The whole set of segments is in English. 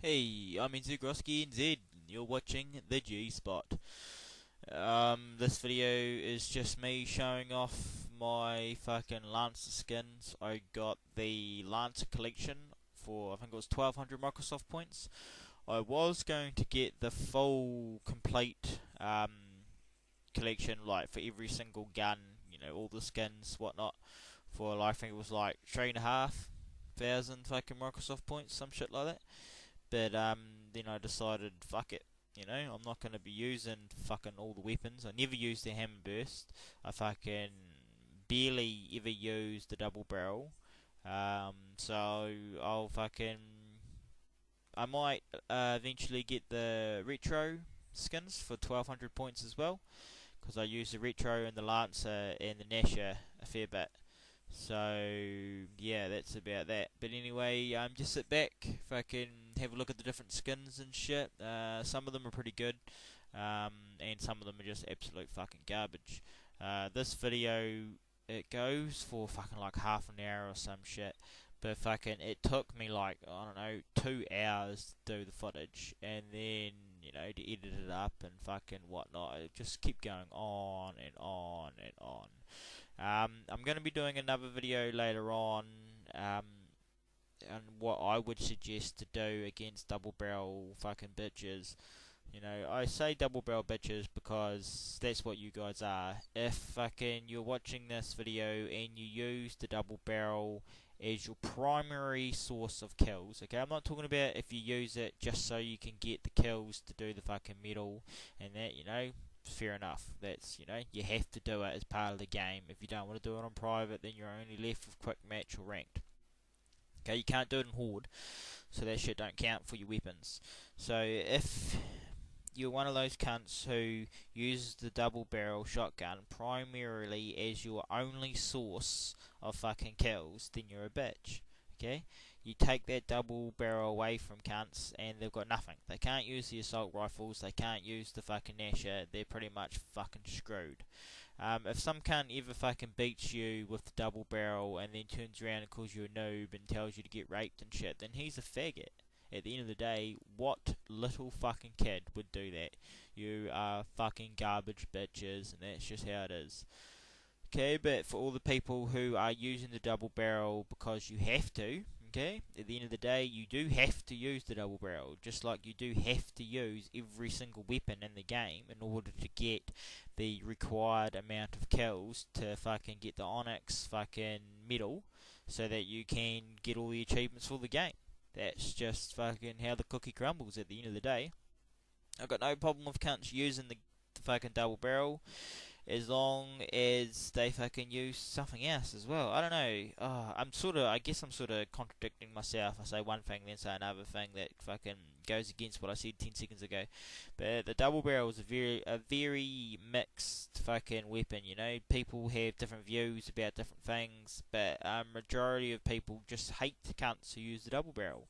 Hey, I'm Inzugroski NZ, and you're watching the G Spot. This video is just me showing off my fucking Lancer skins. I got the Lancer collection for, I think it was 1200 Microsoft points. I was going to get the full, complete collection, like for every single gun, all the skins, whatnot, for I think it was like 3,500 fucking Microsoft points, some shit like that. But then I decided, fuck it. I'm not going to be using fucking all the weapons. I never used the hammer burst. I fucking barely ever used the double barrel. So I'll fucking. I might eventually get the retro skins for 1200 points as well. Because I use the retro and the Lancer and the Nasher a fair bit. So yeah, that's about that. But anyway, just sit back, fucking have a look at the different skins and shit. Some of them are pretty good, and some of them are just absolute fucking garbage. This video, it goes for fucking like half an hour or some shit. But fucking, it took me like, I don't know, 2 hours to do the footage, and then, to edit it up and fucking whatnot. It just kept going on and on and on. I'm going to be doing another video later on what I would suggest to do against double barrel fucking bitches. I say double barrel bitches because that's what you guys are. If fucking you're watching this video and you use the double barrel as your primary source of kills, okay? I'm not talking about if you use it just so you can get the kills to do the fucking medal and that, fair enough. That's, you have to do it as part of the game. If you don't want to do it on private, then you're only left with quick match or ranked. Okay, you can't do it in horde, so that shit don't count for your weapons. So if you're one of those cunts who uses the double barrel shotgun primarily as your only source of fucking kills, then you're a bitch. Okay? You take that double barrel away from cunts and they've got nothing. They can't use the assault rifles, they can't use the fucking Nasher, they're pretty much fucking screwed. If some cunt ever fucking beats you with the double barrel and then turns around and calls you a noob and tells you to get raped and shit, then he's a faggot. At the end of the day, what little fucking kid would do that? You are fucking garbage bitches, and that's just how it is. Okay, but for all the people who are using the double barrel because you have to, okay, at the end of the day, you do have to use the double barrel, just like you do have to use every single weapon in the game in order to get the required amount of kills to fucking get the Onyx fucking medal, so that you can get all the achievements for the game. That's just fucking how the cookie crumbles at the end of the day. I've got no problem with cunts using the fucking double barrel, as long as they fucking use something else as well. I don't know. I guess I'm sort of contradicting myself. I say one thing, then say another thing that fucking goes against what I said 10 seconds ago. But the double barrel is a very mixed fucking weapon. People have different views about different things, but majority of people just hate the cunts who use the double barrel.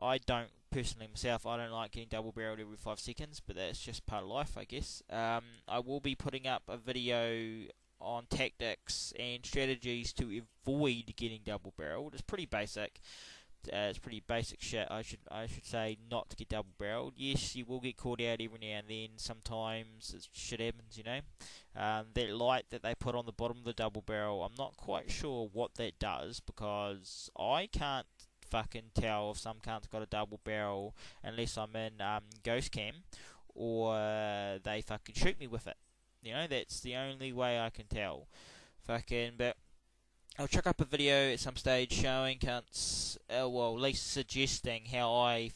I don't personally myself. I don't like getting double barreled every 5 seconds, but that's just part of life, I guess. I will be putting up a video on tactics and strategies to avoid getting double barreled. It's pretty basic. It's pretty basic shit. I should say not to get double barreled. Yes, you will get caught out every now and then. Sometimes shit happens, that light that they put on the bottom of the double barrel, I'm not quite sure what that does because I can't fucking tell if some cunt's got a double barrel unless I'm in ghost cam or they fucking shoot me with it. That's the only way I can tell. But I'll chuck up a video at some stage showing cunts, at least suggesting how I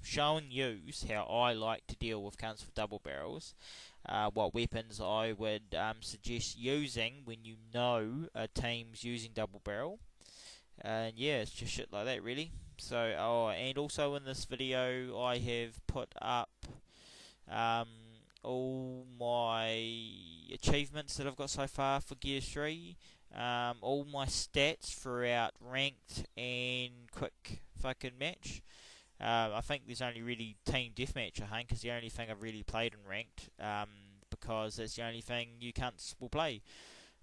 showing yous how I like to deal with cunts with double barrels. What weapons I would suggest using when you know a team's using double barrel. And yeah, it's just shit like that, really. So, and also in this video, I have put up all my achievements that I've got so far for Gears 3, all my stats throughout ranked and quick fucking match. I think there's only really team deathmatch, I think, is the only thing I've really played in ranked, because that's the only thing you cunts will play.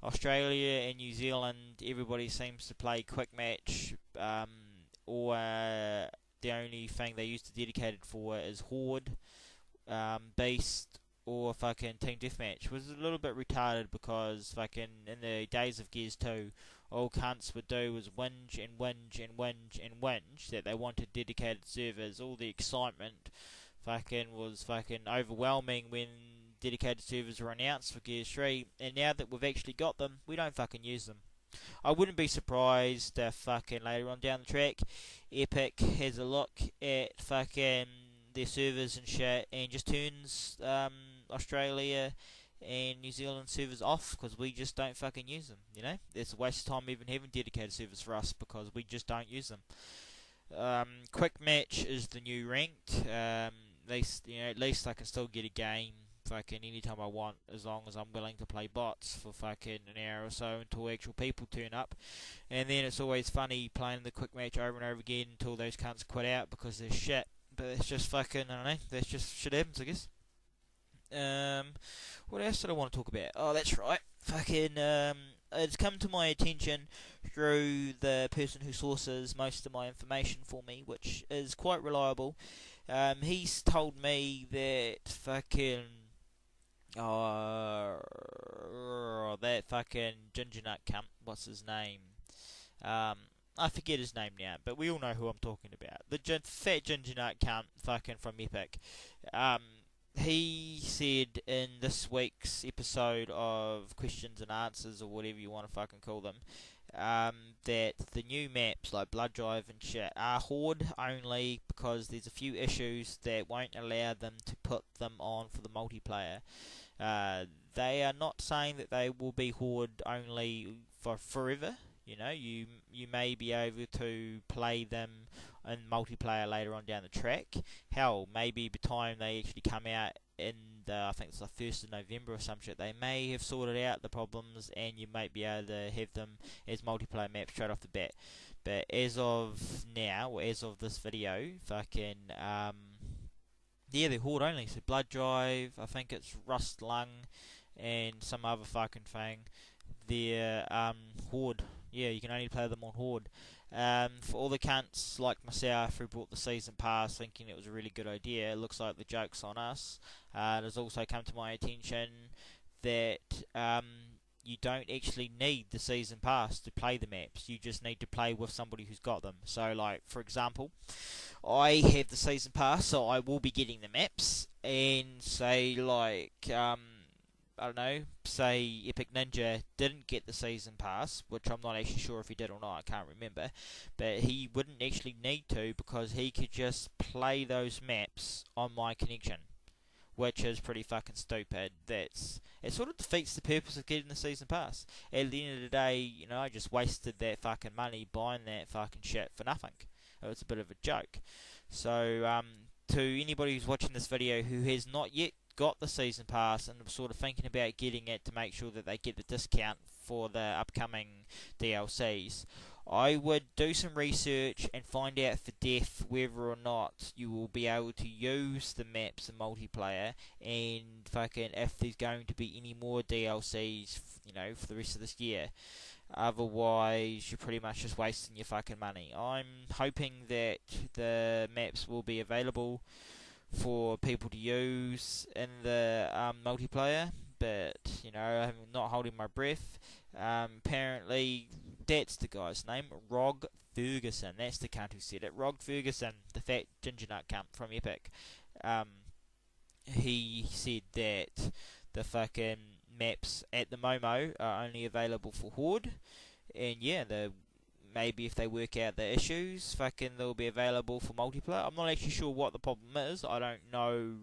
Australia and New Zealand, everybody seems to play quick match, or the only thing they use the dedicated for is Horde, Beast, or fucking Team Deathmatch, was a little bit retarded because fucking in the days of Gears 2, all cunts would do was whinge and whinge and whinge and whinge that they wanted dedicated servers. All the excitement fucking was fucking overwhelming when dedicated servers were announced for Gears 3, and now that we've actually got them, we don't fucking use them. I wouldn't be surprised if fucking later on down the track, Epic has a look at fucking their servers and shit and just turns Australia and New Zealand servers off because we just don't fucking use them. You know, it's a waste of time even having dedicated servers for us because we just don't use them. Quick match is the new ranked. At least I can still get a game fucking anytime I want, as long as I'm willing to play bots for fucking an hour or so until actual people turn up. And then it's always funny playing the quick match over and over again until those cunts quit out because they're shit. But it's just fucking, I don't know, that's just shit happens, I guess. What else did I want to talk about? Oh, that's right. Fucking, it's come to my attention through the person who sources most of my information for me, which is quite reliable. He's told me that fucking, that fucking ginger nut cunt, what's his name? I forget his name now, but we all know who I'm talking about. The fat ginger nut cunt fucking from Epic. He said in this week's episode of Questions and Answers, or whatever you want to fucking call them, that the new maps like Blood Drive and shit are Horde only because there's a few issues that won't allow them to put them on for the multiplayer. They are not saying that they will be Horde only for forever. You know, you may be able to play them in multiplayer later on down the track. Hell, maybe by the time they actually come out in I think it's the 1st of November or some shit, they may have sorted out the problems and you might be able to have them as multiplayer maps straight off the bat. But as of now, or as of this video, fucking, they're Horde only. So Blood Drive, I think it's Rust Lung, and some other fucking thing. They're Horde. Yeah, you can only play them on Horde. For all the cunts like myself who bought the season pass thinking it was a really good idea, it looks like the joke's on us. It has also come to my attention that you don't actually need the season pass to play the maps. You just need to play with somebody who's got them. So, like, for example, I have the season pass, so I will be getting the maps. And say, like, I don't know, say Epic Ninja didn't get the season pass, which I'm not actually sure if he did or not, I can't remember, but he wouldn't actually need to because he could just play those maps on my connection, which is pretty fucking stupid. It sort of defeats the purpose of getting the season pass. At the end of the day, you know, I just wasted that fucking money buying that fucking shit for nothing. It's a bit of a joke. So, to anybody who's watching this video who has not yet got the season pass and sort of thinking about getting it to make sure that they get the discount for the upcoming DLCs, I would do some research and find out for death whether or not you will be able to use the maps in multiplayer, and fucking if there's going to be any more DLCs, you know, for the rest of this year. Otherwise, you're pretty much just wasting your fucking money. I'm hoping that the maps will be available for people to use in the multiplayer, but you know, I'm not holding my breath. Apparently, that's the guy's name, Rog Ferguson. That's the cunt who said it. Rog Ferguson, the fat ginger nut cunt from Epic. He said that the fucking maps at the Momo are only available for Horde, and yeah, maybe if they work out the issues, fucking they'll be available for multiplayer. I'm not actually sure what the problem is. I don't know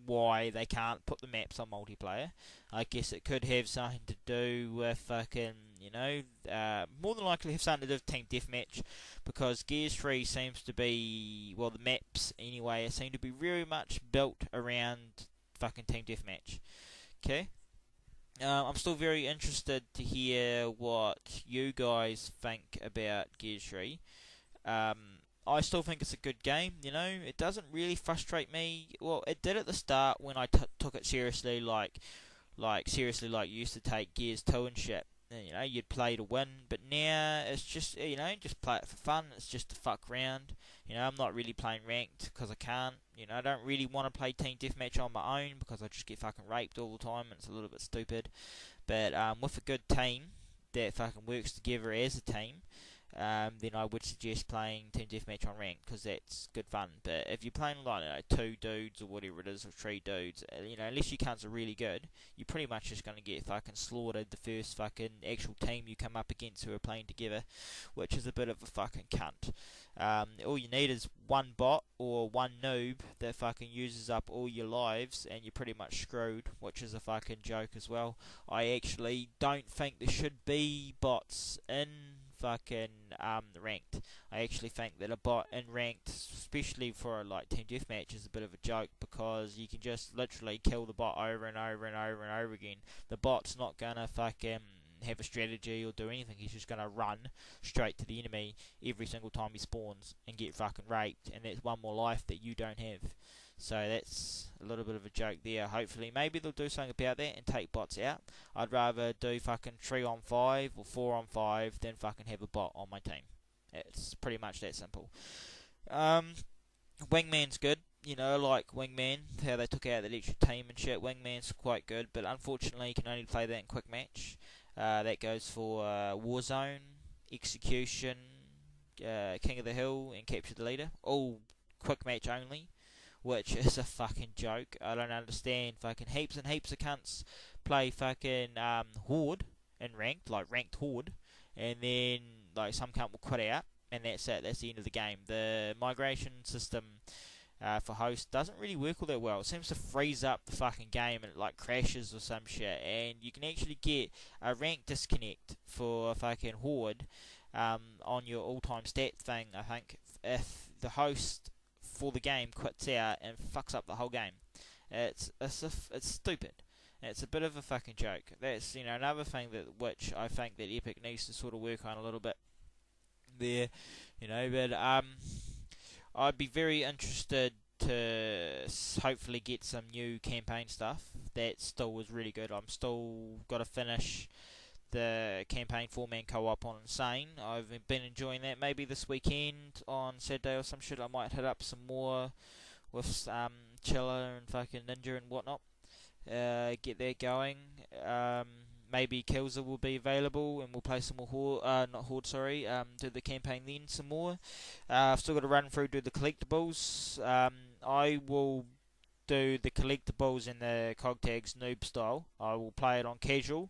why they can't put the maps on multiplayer. I guess it could have something to do with fucking, you know, more than likely have something to do with Team Deathmatch, because Gears 3 seems to be, well, the maps anyway, seem to be very much built around fucking Team Deathmatch. Okay? I'm still very interested to hear what you guys think about Gears 3. I still think it's a good game, you know. It doesn't really frustrate me. Well, it did at the start when I took it seriously, like seriously, like you used to take Gears 2 and shit. you know, you'd play to win, but now it's just, you know, just play it for fun. It's just to fuck around. You know, I'm not really playing ranked because I can't. You know, I don't really want to play team deathmatch on my own because I just get fucking raped all the time and it's a little bit stupid. But with a good team that fucking works together as a team, then I would suggest playing team deathmatch on rank because that's good fun. But if you're playing like, you know, 2 dudes or whatever it is, or 3 dudes, you know, unless your cunts are really good, you're pretty much just gonna get fucking slaughtered the first fucking actual team you come up against who are playing together, which is a bit of a fucking cunt. All you need is one bot or one noob that fucking uses up all your lives and you're pretty much screwed, which is a fucking joke as well. I actually don't think there should be bots in fucking ranked. I actually think that a bot in ranked, especially for like team deathmatch, is a bit of a joke because you can just literally kill the bot over and over and over and over again. The bot's not gonna fucking have a strategy or do anything. He's just gonna run straight to the enemy every single time he spawns and get fucking raped, and that's one more life that you don't have. So that's a little bit of a joke there. Hopefully, maybe they'll do something about that and take bots out. I'd rather do fucking 3 on 5 or 4 on 5 than fucking have a bot on my team. It's pretty much that simple. Wingman's good. You know, like Wingman, how they took out the electric team and shit. Wingman's quite good, but unfortunately you can only play that in quick match. That goes for Warzone, Execution, King of the Hill, and Capture the Leader. All quick match only, which is a fucking joke. I don't understand. Fucking heaps and heaps of cunts play fucking Horde in ranked, like ranked Horde, and then like some cunt will quit out, and that's it. That's the end of the game. The migration system for host doesn't really work all that well. It seems to freeze up the fucking game and it like crashes or some shit, and you can actually get a rank disconnect for fucking Horde on your all-time stat thing, I think, if the host for the game quits out and fucks up the whole game. It's stupid. It's a bit of a fucking joke. That's, you know, another thing that which I think that Epic needs to sort of work on a little bit there, you know. But I'd be very interested to hopefully get some new campaign stuff. That still was really good. I'm still got to finish the campaign 4-man co-op on Insane. I've been enjoying that. Maybe this weekend on Saturday or some shit I might hit up some more with Chiller and fucking Ninja and whatnot. Get that going. Maybe Killza will be available and we'll play some more do the campaign then some more. I've still got to run through, do the collectibles. I will do the collectibles and the cog tags noob style. I will play it on casual,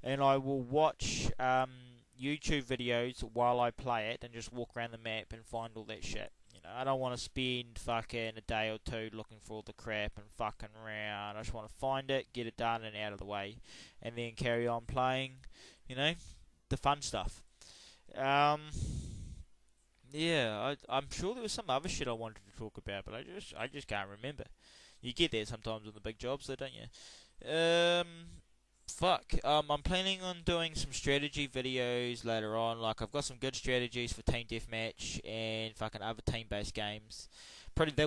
and I will watch YouTube videos while I play it and just walk around the map and find all that shit. You know, I don't want to spend fucking a day or two looking for all the crap and fucking around. I just want to find it, get it done and out of the way, and then carry on playing, you know, the fun stuff. Yeah, I'm sure there was some other shit I wanted to talk about, but I just can't remember. You get that sometimes on the big jobs, though, don't you? I'm planning on doing some strategy videos later on. Like, I've got some good strategies for team deathmatch and fucking other team-based games,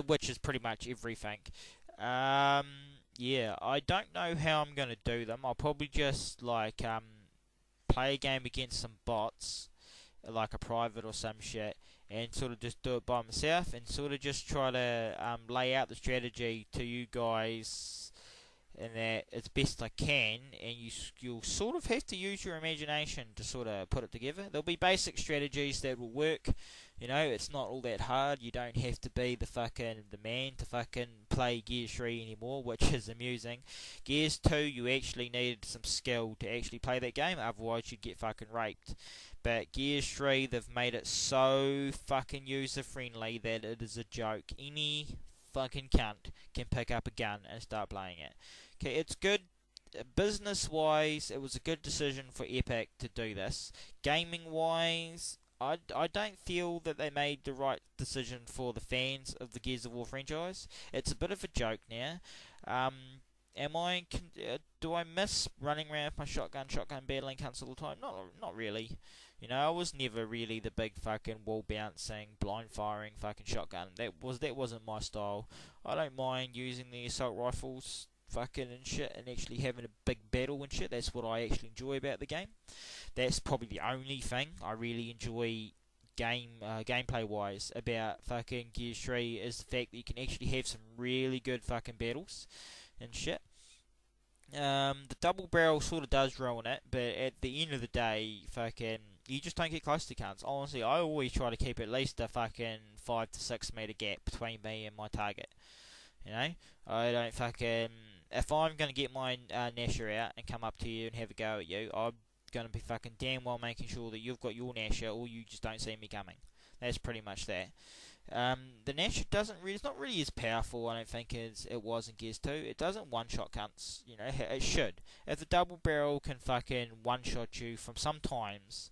which is pretty much everything. Yeah, I don't know how I'm gonna do them. I'll probably just like play a game against some bots, like a private or some shit, and sort of just do it by myself and sort of just try to lay out the strategy to you guys and that as best I can, and you'll sort of have to use your imagination to sort of put it together. There'll be basic strategies that will work, you know, it's not all that hard. You don't have to be the man to fucking play Gears 3 anymore, which is amusing. Gears 2, you actually needed some skill to actually play that game, otherwise you'd get fucking raped. But Gears 3, they've made it so fucking user-friendly that it is a joke. Any fucking cunt can pick up a gun and start playing it. Okay, it's good. Business-wise, it was a good decision for Epic to do this. Gaming-wise, I don't feel that they made the right decision for the fans of the Gears of War franchise. It's a bit of a joke now. Do I miss running around with my shotgun battling cunts all the time? Not really. You know, I was never really the big fucking wall bouncing, blind firing fucking shotgun. That wasn't my style. I don't mind using the assault rifles fucking and shit, and actually having a big battle and shit. That's what I actually enjoy about the game. That's probably the only thing I really enjoy gameplay wise about fucking Gears 3 is the fact that you can actually have some really good fucking battles and shit. The double barrel sort of does ruin it, but at the end of the day, fucking, you just don't get close to cunts. Honestly, I always try to keep at least a fucking 5 to 6 meter gap between me and my target. You know, I don't fucking. If I'm gonna get my Nasher out and come up to you and have a go at you, I'm gonna be fucking damn well making sure that you've got your Nasher or you just don't see me coming. That's pretty much that. The Nash it's not really as powerful, I don't think, as it was in Gears 2. It doesn't one-shot cunts, you know, it should. If the double barrel can fucking one-shot you from sometimes,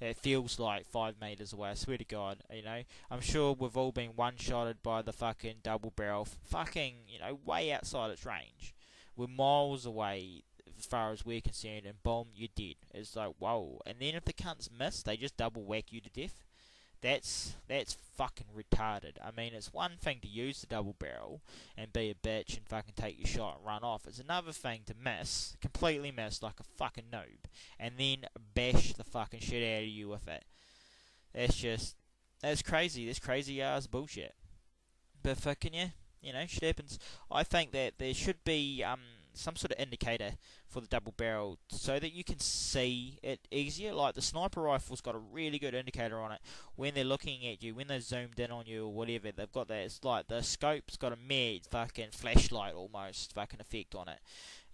it feels like 5 meters away, I swear to God, you know. I'm sure we've all been one-shotted by the fucking double barrel, fucking, you know, way outside its range. We're miles away as far as we're concerned, and boom, you're dead. It's like, whoa. And then if the cunts miss, they just double whack you to death. That's fucking retarded. I mean, it's one thing to use the double barrel and be a bitch and fucking take your shot and run off. It's another thing to completely miss like a fucking noob, and then bash the fucking shit out of you with it. That's crazy. That's crazy ass bullshit. But fucking yeah, you know, shit happens. I think that there should be some sort of indicator for the double barrel so that you can see it easier. Like the sniper rifle's got a really good indicator on it when they're looking at you, when they're zoomed in on you or whatever. They've got that. It's like the scope's got a mad fucking flashlight almost fucking effect on it.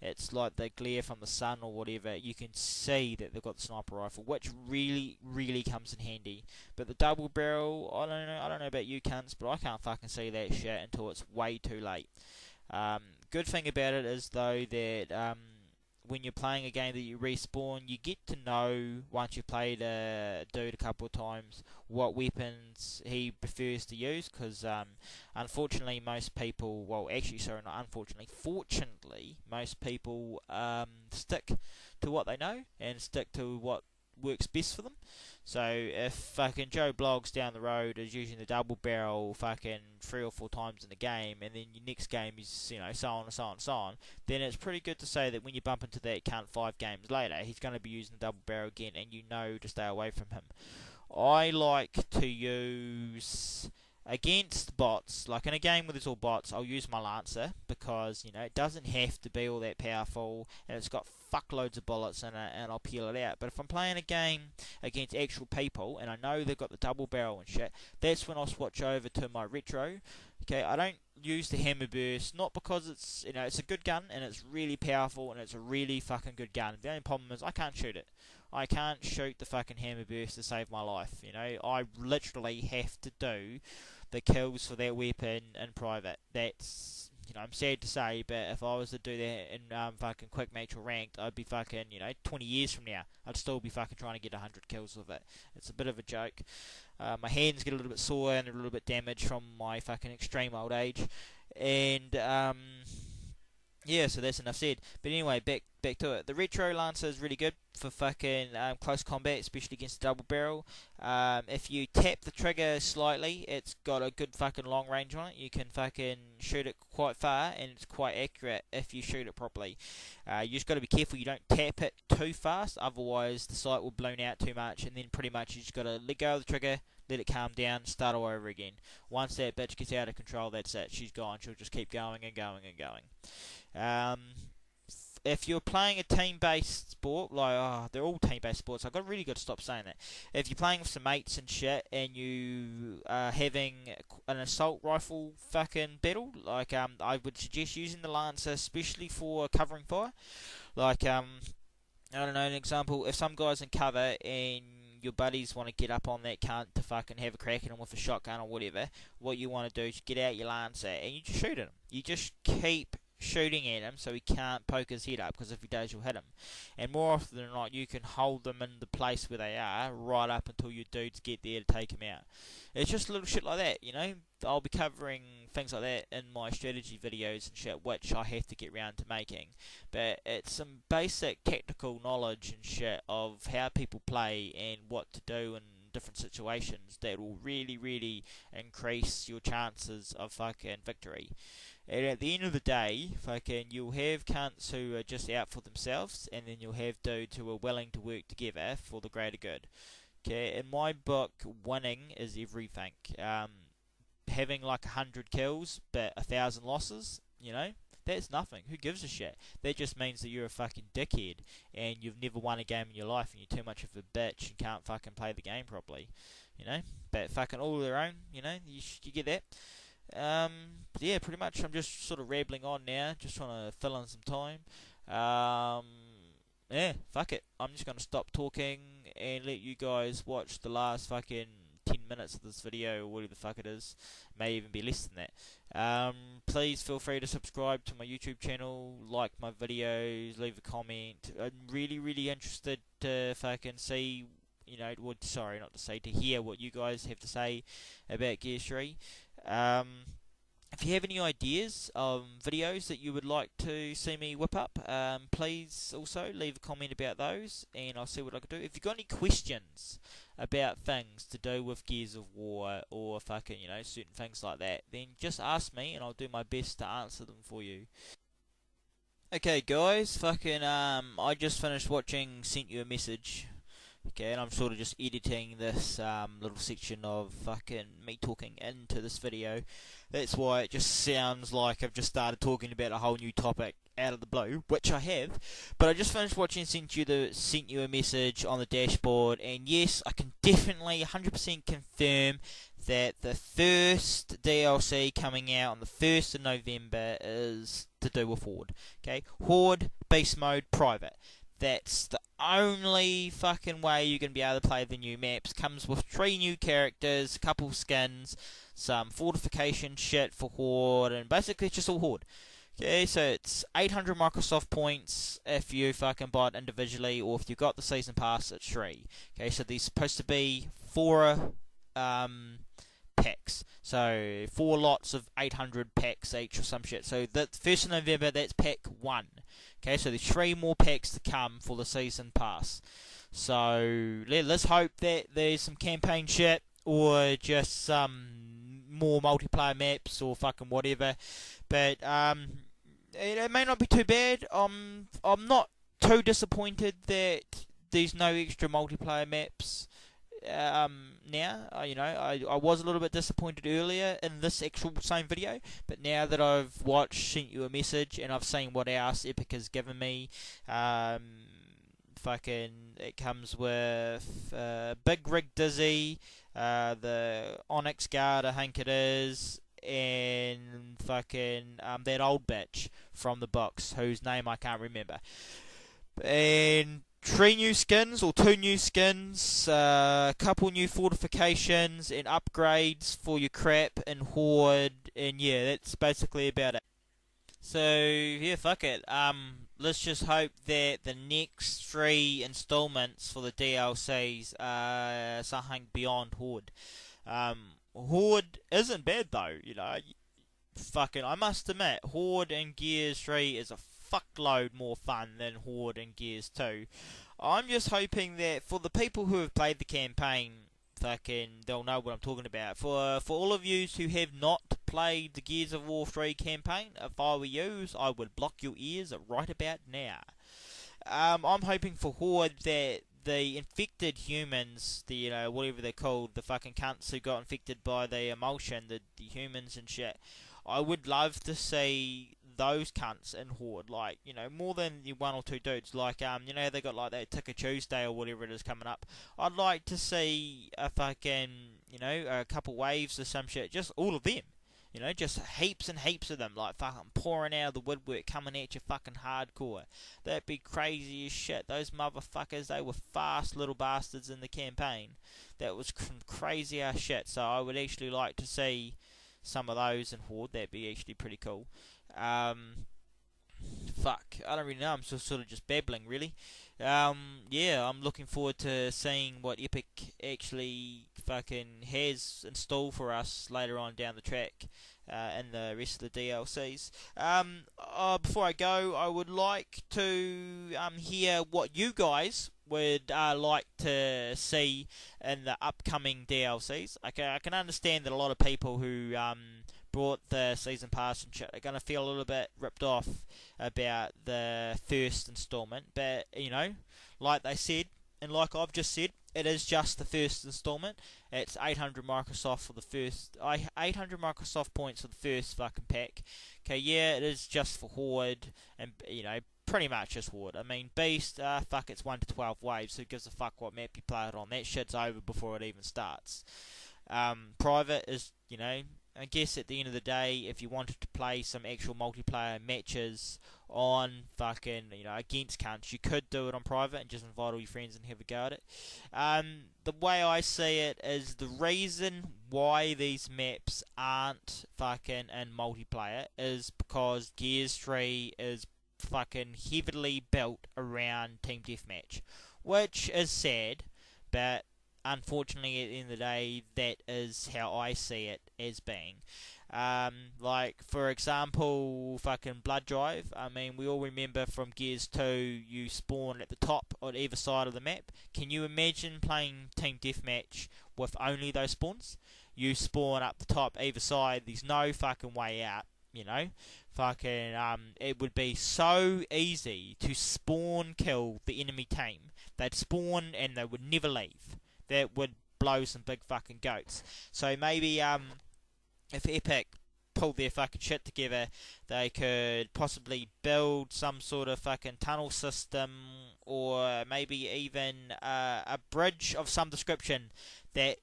It's like the glare from the sun or whatever. You can see that they've got the sniper rifle, which really, really comes in handy. But the double barrel, I don't know about you cunts, but I can't fucking see that shit until it's way too late. Good thing about it is though that when you're playing a game that you respawn, you get to know once you've played a dude a couple of times what weapons he prefers to use. Because unfortunately, most people, fortunately, most people stick to what they know and stick to what works best for them. So if fucking Joe Bloggs down the road is using the double barrel fucking 3 or 4 times in the game, and then your next game is, you know, so on and so on and so on, then it's pretty good to say that when you bump into that cunt 5 games later, he's going to be using the double barrel again, and you know to stay away from him. I like to use against bots, like in a game where there's all bots, I'll use my Lancer because, you know, it doesn't have to be all that powerful and it's got fuckloads of bullets in it and I'll peel it out. But if I'm playing a game against actual people and I know they've got the double barrel and shit, that's when I'll switch over to my retro. Okay, I don't use the hammer burst, not because it's, you know, it's a good gun and it's really powerful and it's a really fucking good gun. The only problem is I can't shoot it. I can't shoot the fucking hammer burst to save my life, you know. I literally have to do the kills for that weapon in private. That's, you know, I'm sad to say, but if I was to do that in fucking quick match or ranked, I'd be fucking, you know, 20 years from now, I'd still be fucking trying to get 100 kills with it. It's a bit of a joke. My hands get a little bit sore and a little bit damaged from my fucking extreme old age, and yeah, so that's enough said. But anyway, back to it. The Retro Lancer is really good for fucking close combat, especially against the double barrel. If you tap the trigger slightly, it's got a good fucking long range on it. You can fucking shoot it quite far, and it's quite accurate if you shoot it properly. You just got to be careful you don't tap it too fast, otherwise the sight will blown out too much, and then pretty much you just got to let go of the trigger, let it calm down, start all over again. Once that bitch gets out of control, that's it. She's gone. She'll just keep going and going and going. If you're playing a team-based sport, like, they're all team-based sports, I've really got to stop saying that. If you're playing with some mates and shit, and you are having an assault rifle fucking battle, like, I would suggest using the Lancer, especially for covering fire. Like, I don't know, an example, if some guy's in cover, and your buddies want to get up on that cunt to fucking have a crack at him with a shotgun or whatever, what you want to do is get out your Lancer, and you just shoot at him. You just keep shooting at him so he can't poke his head up, because if he does, you'll hit him. And more often than not, you can hold them in the place where they are right up until your dudes get there to take him out. It's just little shit like that, you know. I'll be covering things like that in my strategy videos and shit, which I have to get round to making. But it's some basic tactical knowledge and shit of how people play and what to do and different situations that will really increase your chances of fucking victory. And at the end of the day, fucking, you'll have cunts who are just out for themselves, and then you'll have dudes who are willing to work together for the greater good. Okay, in my book, winning is everything. Having like 100 kills but 1,000 losses, that's nothing. Who gives a shit? That just means that you're a fucking dickhead and you've never won a game in your life and you're too much of a bitch and can't fucking play the game properly. But fucking all of their own, you get that? Yeah, pretty much I'm just sort of rambling on now, just trying to fill in some time. Yeah, fuck it. I'm just going to stop talking and let you guys watch the last fucking 10 minutes of this video, or whatever the fuck it is. May even be less than that. Please feel free to subscribe to my YouTube channel, like my videos, leave a comment. I'm really interested to fucking see, to hear what you guys have to say about Gears 3. If you have any ideas of videos that you would like to see me whip up, please also leave a comment about those, and I'll see what I can do. If you've got any questions about things to do with Gears of War, or fucking, certain things like that, then just ask me, and I'll do my best to answer them for you. Okay, guys, fucking, I just finished watching Sent You a Message. Okay, and I'm sort of just editing this little section of fucking me talking into this video. That's why it just sounds like I've just started talking about a whole new topic out of the blue, which I have. But I just finished watching Sent You a Message on the dashboard, and yes, I can definitely 100% confirm that the first DLC coming out on the 1st of November is to do with Horde. Okay, Horde, Beast Mode, Private. That's the only fucking way you're going to be able to play the new maps. Comes with 3 new characters, a couple skins, some fortification shit for Horde, and basically it's just all Horde. Okay, so it's 800 Microsoft points if you fucking buy it individually, or if you've got the season pass, it's 3. Okay, so there's supposed to be 4 packs. So 4 lots of 800 packs each or some shit. So the 1st of November, that's pack 1. Okay, so there's 3 more packs to come for the season pass. So let's hope that there's some campaign shit, or just some more multiplayer maps, or fucking whatever. But it may not be too bad. I'm not too disappointed that there's no extra multiplayer maps now. I was a little bit disappointed earlier in this actual same video, but now that I've watched Sent You a Message and I've seen what else Epic has given me, fucking, it comes with Big Rig Dizzy, the Onyx Guard, I think it is, and fucking that old bitch from the box whose name I can't remember, and 3 new skins, or 2 new skins, a couple new fortifications and upgrades for your crap and Horde, and yeah, that's basically about it. So yeah, fuck it. Let's just hope that the next 3 installments for the DLCs are something beyond Horde. Horde isn't bad though, Fucking, I must admit, Horde in Gears 3 is a fuckload more fun than Horde in Gears 2. I'm just hoping that for the people who have played the campaign, fucking, they'll know what I'm talking about. For all of you who have not played the Gears of War 3 campaign, if I were you, I would block your ears right about now. I'm hoping for Horde that the infected humans, the whatever they're called, the fucking cunts who got infected by the emulsion, the humans and shit, I would love to see those cunts in Horde, like, more than 1 or 2 dudes, like, they got like that Ticker Tuesday or whatever it is coming up. I'd like to see a fucking, a couple waves or some shit, just all of them, just heaps and heaps of them, like fucking pouring out of the woodwork, coming at you fucking hardcore. That'd be crazy as shit. Those motherfuckers, they were fast little bastards in the campaign. That was crazy ass shit, so I would actually like to see some of those in Horde. That'd be actually pretty cool. Fuck, I don't really know, I'm sort of just babbling, really. Yeah, I'm looking forward to seeing what Epic actually fucking has installed for us later on down the track, and the rest of the DLCs. Before I go, I would like to hear what you guys would like to see in the upcoming DLCs. I can understand that a lot of people who bought the season pass and shit are going to feel a little bit ripped off about the first installment, but like they said, and like I've just said, it is just the first installment. It's 800 Microsoft for the first, 800 Microsoft points for the first fucking pack. Okay, yeah, it is just for Horde, and pretty much just Horde. I mean, Beast, fuck, it's 1 to 12 waves, so who gives a fuck what map you play it on? That shit's over before it even starts. Private is, I guess at the end of the day, if you wanted to play some actual multiplayer matches on fucking, against cunts, you could do it on private and just invite all your friends and have a go at it. The way I see it is the reason why these maps aren't fucking in multiplayer is because Gears 3 is fucking heavily built around Team Deathmatch, which is sad, but unfortunately, at the end of the day, that is how I see it as being. Like, for example, fucking Blood Drive. I mean, we all remember from Gears 2, you spawn at the top on either side of the map. Can you imagine playing Team Deathmatch with only those spawns? You spawn up the top either side, there's no fucking way out, Fucking, it would be so easy to spawn kill the enemy team. They'd spawn and they would never leave. That would blow some big fucking goats. So maybe if Epic pulled their fucking shit together, they could possibly build some sort of fucking tunnel system, or maybe even a bridge of some description that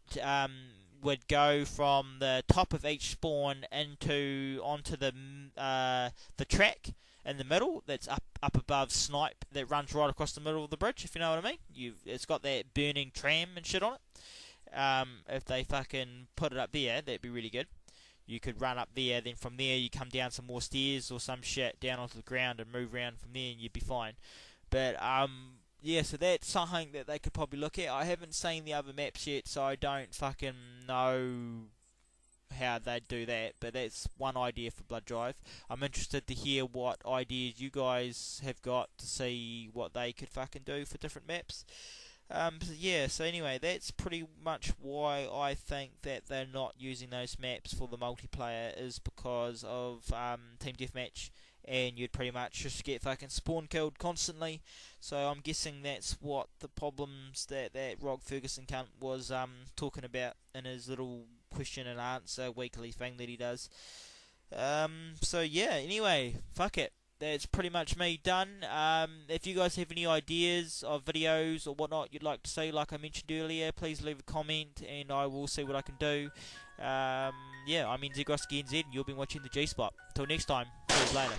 would go from the top of each spawn onto the track in the middle that's up above Snipe, that runs right across the middle of the bridge, if you know what I mean. It's got that burning tram and shit on it. If they fucking put it up there, that'd be really good. You could run up there, then from there you come down some more stairs or some shit down onto the ground and move around from there, and you'd be fine. But yeah, so that's something that they could probably look at. I haven't seen the other maps yet, so I don't fucking know how they'd do that, but that's one idea for Blood Drive. I'm interested to hear what ideas you guys have got to see what they could fucking do for different maps. So anyway, that's pretty much why I think that they're not using those maps for the multiplayer, is because of Team Deathmatch, and you'd pretty much just get fucking spawn killed constantly. So I'm guessing that's what the problems that Rog Ferguson cunt was talking about in his little question and answer weekly thing that he does. So yeah, anyway, fuck it. That's pretty much me done. If you guys have any ideas of videos or whatnot you'd like to see, like I mentioned earlier, please leave a comment and I will see what I can do. Yeah, I'm NZGrosky NZ and you've been watching the G-Spot. Until next time, see you later.